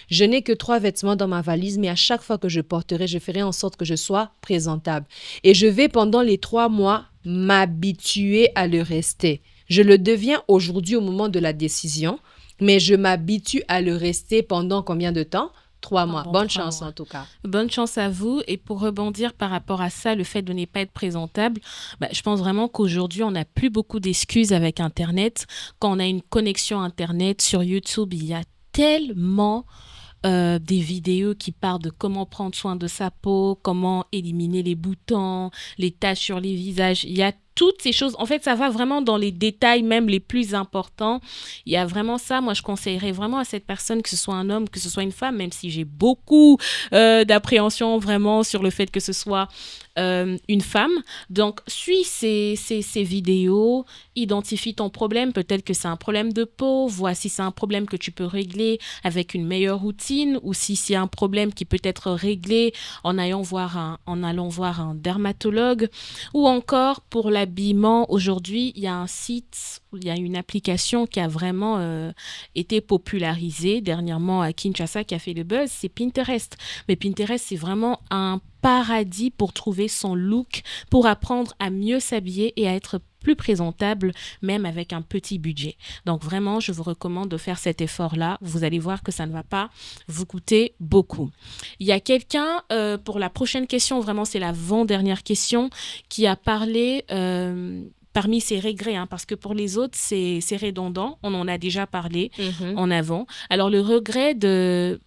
Je n'ai que 3 vêtements dans ma valise, mais à chaque fois que je porterai, je ferai en sorte que je sois présentable. Et je vais pendant les 3 mois m'habituer à le rester. Je le deviens aujourd'hui au moment de la décision, mais je m'habitue à le rester pendant combien de temps? 3 mois. Bonne chance en tout cas. Bonne chance à vous. Et pour rebondir par rapport à ça, le fait de ne pas être présentable, je pense vraiment qu'aujourd'hui, on n'a plus beaucoup d'excuses avec Internet. Quand on a une connexion Internet sur YouTube, il y a tellement des vidéos qui parlent de comment prendre soin de sa peau, comment éliminer les boutons, les taches sur les visages. Il y a toutes ces choses. En fait, ça va vraiment dans les détails même les plus importants. Il y a vraiment ça. Moi, je conseillerais vraiment à cette personne, que ce soit un homme, que ce soit une femme, même si j'ai beaucoup d'appréhension vraiment sur le fait que ce soit une femme. Donc, suis ces vidéos, identifie ton problème. Peut-être que c'est un problème de peau. Vois si c'est un problème que tu peux régler avec une meilleure routine ou si c'est un problème qui peut être réglé en allant voir un dermatologue. Ou encore, pour l'habillement, aujourd'hui, il y a un site, il y a une application qui a vraiment été popularisée dernièrement à Kinshasa, qui a fait le buzz, c'est Pinterest. Mais Pinterest, c'est vraiment un paradis pour trouver son look, pour apprendre à mieux s'habiller et à être plus présentable, même avec un petit budget. Donc vraiment, je vous recommande de faire cet effort-là. Vous allez voir que ça ne va pas vous coûter beaucoup. Il y a quelqu'un, pour la prochaine question, vraiment c'est l'avant-dernière question, qui a parlé... parmi ses regrets, parce que pour les autres, c'est redondant. On en a déjà parlé en avant. Alors, le regret de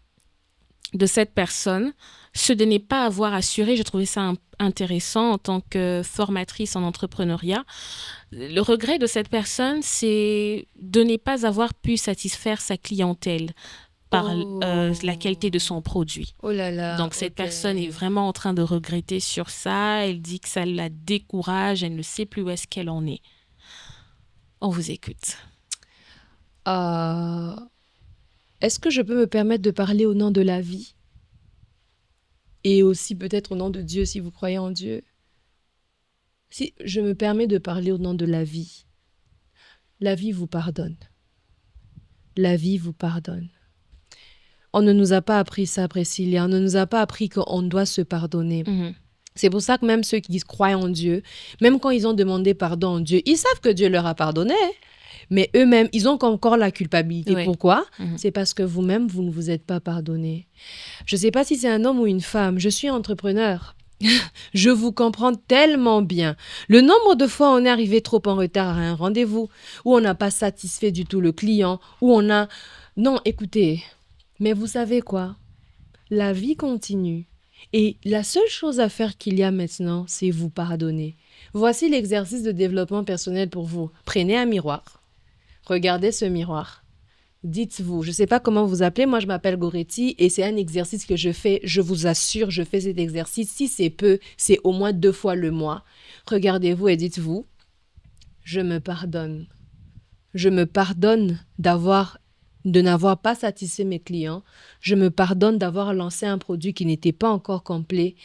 cette personne, ce de ne pas avoir assuré, j'ai trouvé ça intéressant en tant que formatrice en entrepreneuriat. Le regret de cette personne, c'est de ne pas avoir pu satisfaire sa clientèle par la qualité de son produit. Oh là là. Donc, cette personne est vraiment en train de regretter sur ça. Elle dit que ça la décourage. Elle ne sait plus où est-ce qu'elle en est. On vous écoute. Est-ce que je peux me permettre de parler au nom de la vie? Et aussi peut-être au nom de Dieu, si vous croyez en Dieu. Si je me permets de parler au nom de la vie vous pardonne. La vie vous pardonne. On ne nous a pas appris ça, Priscilla. On ne nous a pas appris qu'on doit se pardonner. C'est pour ça que même ceux qui croient en Dieu, même quand ils ont demandé pardon à Dieu, ils savent que Dieu leur a pardonné. Mais eux-mêmes, ils ont encore la culpabilité. Oui. Pourquoi? C'est parce que vous-même, vous ne vous êtes pas pardonné. Je ne sais pas si c'est un homme ou une femme. Je suis entrepreneur. Je vous comprends tellement bien. Le nombre de fois on est arrivé trop en retard à un rendez-vous, où on n'a pas satisfait du tout le client, où on a... Non, écoutez, mais vous savez quoi? La vie continue. Et la seule chose à faire qu'il y a maintenant, c'est vous pardonner. Voici l'exercice de développement personnel pour vous. Prenez un miroir. Regardez ce miroir. Dites-vous, je ne sais pas comment vous appelez, moi je m'appelle Goretti et c'est un exercice que je fais, je vous assure, je fais cet exercice. Si c'est peu, c'est au moins 2 fois le mois. Regardez-vous et dites-vous, je me pardonne. Je me pardonne de n'avoir pas satisfait mes clients. Je me pardonne d'avoir lancé un produit qui n'était pas encore complet.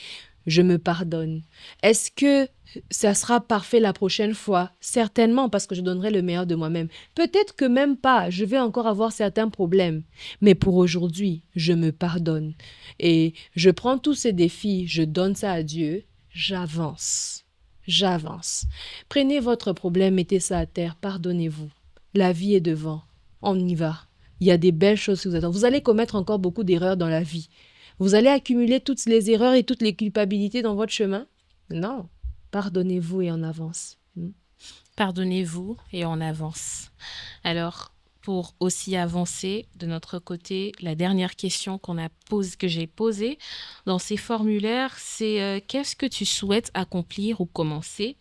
Je me pardonne. Est-ce que ça sera parfait la prochaine fois? Certainement, parce que je donnerai le meilleur de moi-même. Peut-être que même pas, je vais encore avoir certains problèmes. Mais pour aujourd'hui, je me pardonne. Et je prends tous ces défis, je donne ça à Dieu, j'avance. J'avance. Prenez votre problème, mettez ça à terre, pardonnez-vous. La vie est devant. On y va. Il y a des belles choses qui vous attendent. Vous allez commettre encore beaucoup d'erreurs dans la vie. Vous allez accumuler toutes les erreurs et toutes les culpabilités dans votre chemin? Non. Pardonnez-vous et on avance. Pardonnez-vous et on avance. Alors, pour aussi avancer de notre côté, la dernière question que j'ai posée dans ces formulaires, c'est qu'est-ce que tu souhaites accomplir ou commencer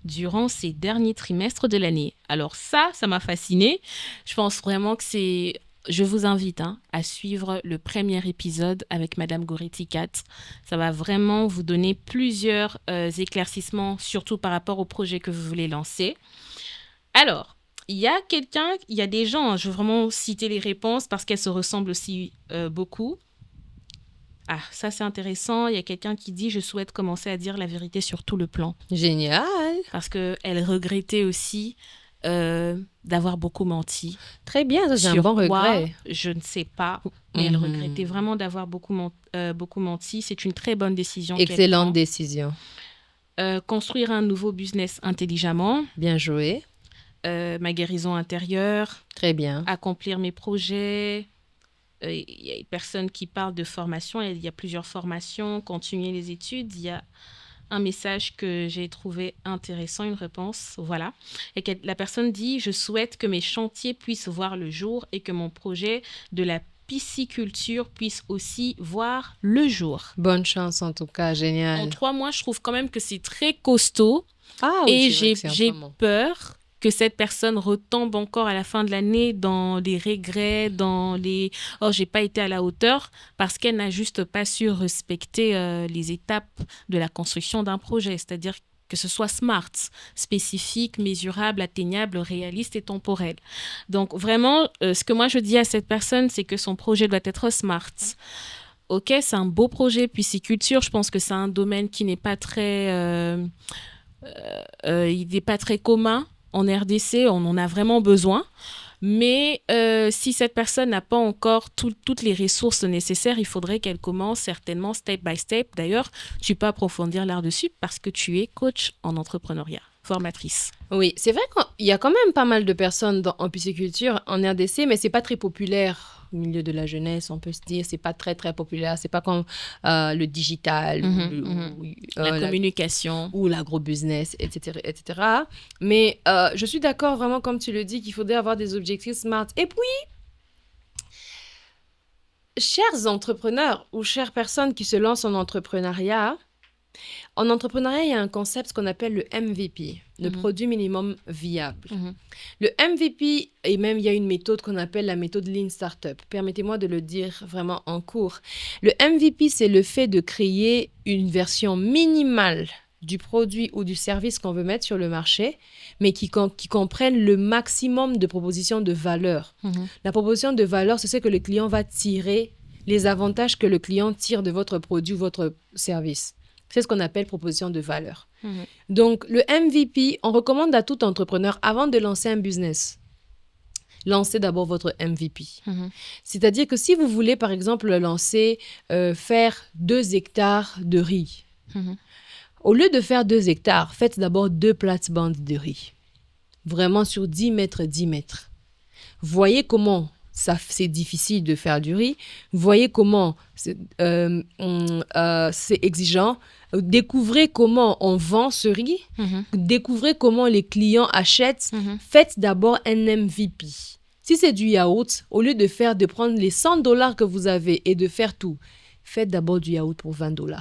durant ces derniers trimestres de l'année? Alors ça m'a fascinée. Je pense vraiment que c'est... Je vous invite à suivre le premier épisode avec Madame Goretti-Cat. Ça va vraiment vous donner plusieurs éclaircissements, surtout par rapport au projet que vous voulez lancer. Alors, il y a des gens, je veux vraiment citer les réponses parce qu'elles se ressemblent aussi beaucoup. Ah, ça c'est intéressant. Il y a quelqu'un qui dit « Je souhaite commencer à dire la vérité sur tout le plan. » Génial. Parce qu'elle regrettait aussi d'avoir beaucoup menti. Très bien, ça c'est un bon regret. Je ne sais pas, mais elle regrettait vraiment d'avoir beaucoup menti. C'est une très bonne décision. Excellente décision. Construire un nouveau business intelligemment. Bien joué. Ma guérison intérieure. Très bien. Accomplir mes projets. Il y a une personne qui parle de formation. Il y a plusieurs formations. Continuer les études. Il y a un message que j'ai trouvé intéressant, une réponse, voilà. Et la personne dit « Je souhaite que mes chantiers puissent voir le jour et que mon projet de la pisciculture puisse aussi voir le jour. » Bonne chance en tout cas, génial. En 3 mois, je trouve quand même que c'est très costaud. Ah, oui, et j'ai peur que cette personne retombe encore à la fin de l'année dans les regrets, dans les « oh, j'ai pas été à la hauteur » parce qu'elle n'a juste pas su respecter les étapes de la construction d'un projet, c'est-à-dire que ce soit smart, spécifique, mesurable, atteignable, réaliste et temporel. Donc vraiment, ce que moi je dis à cette personne, c'est que son projet doit être smart. Ok, c'est un beau projet, pisciculture, je pense que c'est un domaine qui n'est pas très... il n'est pas très commun. En RDC, on en a vraiment besoin. Mais si cette personne n'a pas encore toutes les ressources nécessaires, il faudrait qu'elle commence certainement step by step. D'ailleurs, tu peux approfondir là-dessus parce que tu es coach en entrepreneuriat, formatrice. Oui, c'est vrai qu'il y a quand même pas mal de personnes en pisciculture en RDC, mais c'est pas très populaire au milieu de la jeunesse, on peut se dire. C'est pas très, très populaire. C'est pas comme le digital, la communication. Ou l'agro-business, etc., etc. Mais je suis d'accord vraiment, comme tu le dis, qu'il faudrait avoir des objectifs smart. Et puis, chers entrepreneurs ou chères personnes qui se lancent en entrepreneuriat, il y a un concept qu'on appelle le MVP, le produit minimum viable. Le MVP, et même il y a une méthode qu'on appelle la méthode Lean Startup. Permettez-moi de le dire vraiment en cours. Le MVP, c'est le fait de créer une version minimale du produit ou du service qu'on veut mettre sur le marché, mais qui comprennent le maximum de propositions de valeur. La proposition de valeur, c'est ce que le client va tirer, les avantages que le client tire de votre produit ou votre service. C'est ce qu'on appelle proposition de valeur. Donc, le MVP, on recommande à tout entrepreneur, avant de lancer un business, lancez d'abord votre MVP. C'est-à-dire que si vous voulez, par exemple, faire 2 hectares de riz, au lieu de faire 2 hectares, faites d'abord 2 plates-bandes de riz. Vraiment sur 10 mètres, 10 mètres. Voyez comment c'est difficile de faire du riz. Voyez comment c'est exigeant. Découvrez comment on vend ce riz. Découvrez comment les clients achètent. Faites d'abord un MVP. Si c'est du yaourt, au lieu de prendre les $100 que vous avez et de faire tout, faites d'abord du yaourt pour $20.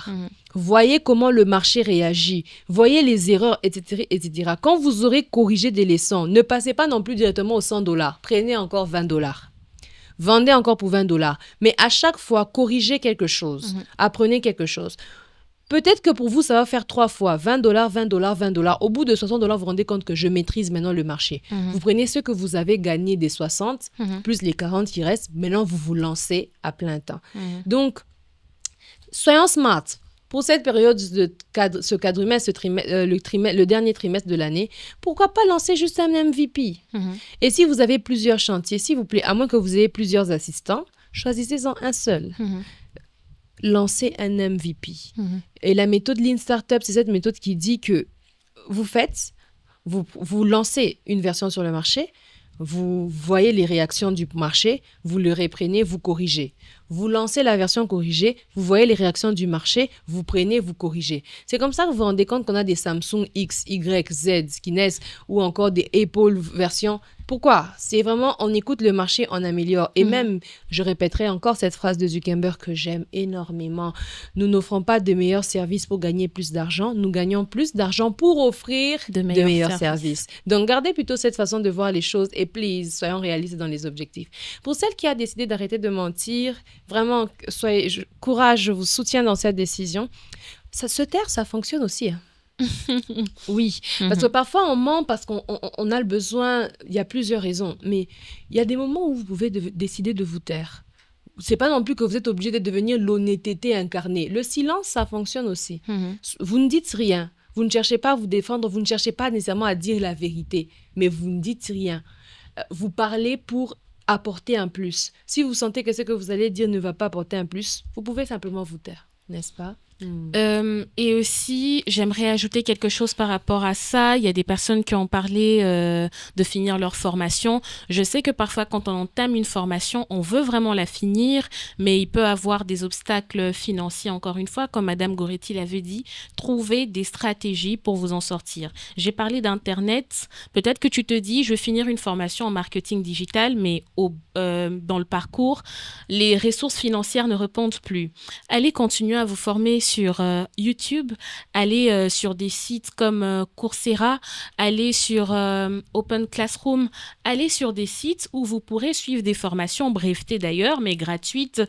Voyez comment le marché réagit. Voyez les erreurs, etc., etc. Quand vous aurez corrigé des leçons, ne passez pas non plus directement aux $100. Prenez encore $20. Vendez encore pour $20. Mais à chaque fois, corrigez quelque chose. Apprenez quelque chose. Peut-être que pour vous, ça va faire 3 fois. $20, $20, $20. Au bout de $60, vous vous rendez compte que je maîtrise maintenant le marché. Vous prenez ce que vous avez gagné des 60, plus les 40 qui restent. Maintenant, vous vous lancez à plein temps. Donc, soyons smart. Pour cette période de ce quadrimestre, le dernier trimestre de l'année, pourquoi pas lancer juste un MVP? Et si vous avez plusieurs chantiers, s'il vous plaît, à moins que vous ayez plusieurs assistants, choisissez-en un seul. Lancez un MVP. Et la méthode Lean Startup, c'est cette méthode qui dit que vous lancez une version sur le marché, vous voyez les réactions du marché, vous le reprenez, vous corrigez. Vous lancez la version corrigée, vous voyez les réactions du marché, vous prenez, vous corrigez. C'est comme ça que vous vous rendez compte qu'on a des Samsung X, Y, Z qui naissent ou encore des Apple versions. Pourquoi? C'est vraiment, on écoute le marché, on améliore. Et même, je répéterai encore cette phrase de Zuckerberg que j'aime énormément. Nous n'offrons pas de meilleurs services pour gagner plus d'argent. Nous gagnons plus d'argent pour offrir de meilleurs services. Donc, gardez plutôt cette façon de voir les choses et please, soyons réalistes dans les objectifs. Pour celle qui a décidé d'arrêter de mentir, vraiment, courage, je vous soutiens dans cette décision. Se taire, ça fonctionne aussi. Oui, parce que parfois on ment parce qu'on a le besoin, il y a plusieurs raisons, mais il y a des moments où vous pouvez décider de vous taire. C'est pas non plus que vous êtes obligé de devenir l'honnêteté incarnée. Le silence, ça fonctionne aussi. Vous ne dites rien, vous ne cherchez pas à vous défendre, vous ne cherchez pas nécessairement à dire la vérité, mais vous ne dites rien. Vous parlez pour apporter un plus. Si vous sentez que ce que vous allez dire ne va pas apporter un plus, vous pouvez simplement vous taire, n'est-ce pas? Et aussi, j'aimerais ajouter quelque chose par rapport à ça. Il y a des personnes qui ont parlé de finir leur formation. Je sais que parfois, quand on entame une formation, on veut vraiment la finir, mais il peut avoir des obstacles financiers, encore une fois, comme Madame Goretti l'avait dit. Trouvez des stratégies pour vous en sortir. J'ai parlé d'Internet. Peut-être que tu te dis, je vais finir une formation en marketing digital, mais dans le parcours, les ressources financières ne répondent plus. Allez continuer à vous former sur YouTube, allez sur des sites comme Coursera, allez sur Open Classroom, allez sur des sites où vous pourrez suivre des formations brevetées d'ailleurs, mais gratuites.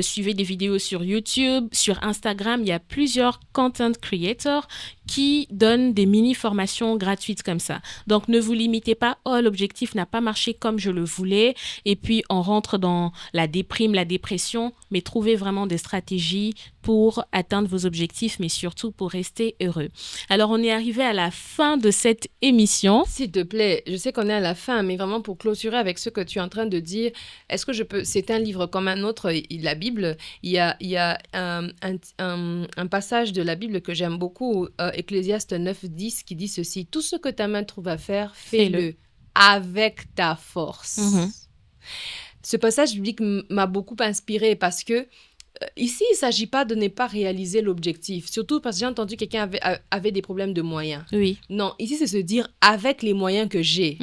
Suivez des vidéos sur YouTube, sur Instagram, il y a plusieurs content creators qui donnent des mini-formations gratuites comme ça. Donc, ne vous limitez pas, « Oh, l'objectif n'a pas marché comme je le voulais » et puis on rentre dans la déprime, la dépression, mais trouvez vraiment des stratégies pour atteindre vos objectifs, mais surtout pour rester heureux. Alors, on est arrivé à la fin de cette émission. S'il te plaît, je sais qu'on est à la fin, mais vraiment pour clôturer avec ce que tu es en train de dire, est-ce que je peux... C'est un livre comme un autre, la Bible. Il y a un passage de la Bible que j'aime beaucoup, Ecclésiaste 9:10, qui dit ceci: « Tout ce que ta main trouve à faire, fais-le avec ta force. Ce passage biblique m'a beaucoup inspirée parce que ici, il ne s'agit pas de ne pas réaliser l'objectif, surtout parce que j'ai entendu que quelqu'un avait des problèmes de moyens. Oui. Non, ici, c'est se dire, avec les moyens que j'ai,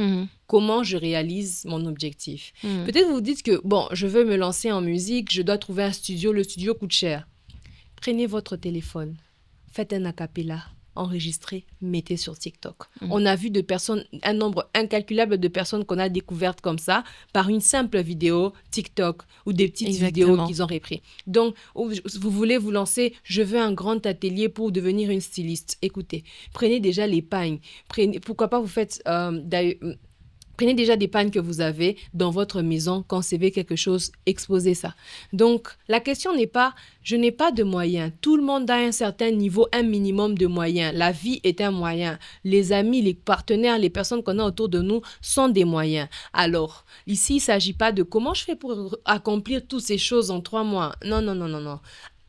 comment je réalise mon objectif. Peut-être vous vous dites que, bon, je veux me lancer en musique, je dois trouver un studio, le studio coûte cher. Prenez votre téléphone, faites un a cappella, enregistrez, mettez sur TikTok. On a vu un nombre incalculable de personnes qu'on a découvertes comme ça par une simple vidéo TikTok ou des petites vidéos qu'ils ont repris. Donc, vous voulez vous lancer, je veux un grand atelier pour devenir une styliste. Écoutez, prenez déjà les pagnes. Pourquoi pas vous faites... Prenez déjà des pannes que vous avez dans votre maison, concevez quelque chose, exposez ça. Donc, la question n'est pas, je n'ai pas de moyens. Tout le monde a un certain niveau, un minimum de moyens. La vie est un moyen. Les amis, les partenaires, les personnes qu'on a autour de nous sont des moyens. Alors, ici, il ne s'agit pas de comment je fais pour accomplir toutes ces choses en 3 mois. Non, non, non, non, non.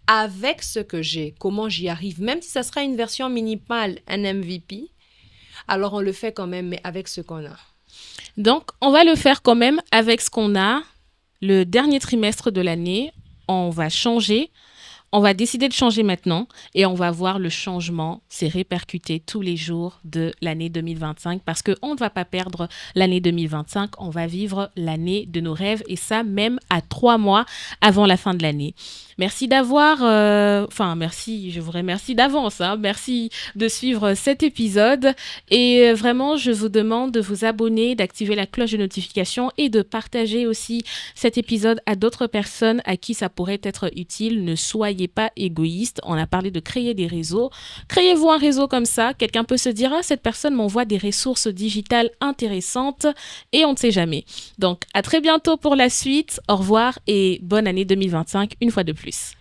Avec ce que j'ai, comment j'y arrive, même si ça sera une version minimale, un MVP, alors on le fait quand même, mais avec ce qu'on a. Donc, on va le faire quand même avec ce qu'on a. Le dernier trimestre de l'année, on va changer. On va décider de changer maintenant et on va voir le changement s'est répercuté tous les jours de l'année 2025 parce qu'on ne va pas perdre l'année 2025, on va vivre l'année de nos rêves et ça même à 3 mois avant la fin de l'année. Merci merci, je vous remercie d'avance, hein, merci de suivre cet épisode et vraiment je vous demande de vous abonner, d'activer la cloche de notification et de partager aussi cet épisode à d'autres personnes à qui ça pourrait être utile. Ne soyez pas égoïste. On a parlé de créer des réseaux. Créez-vous un réseau comme ça. Quelqu'un peut se dire, ah, cette personne m'envoie des ressources digitales intéressantes et on ne sait jamais. Donc, à très bientôt pour la suite. Au revoir et bonne année 2025 une fois de plus.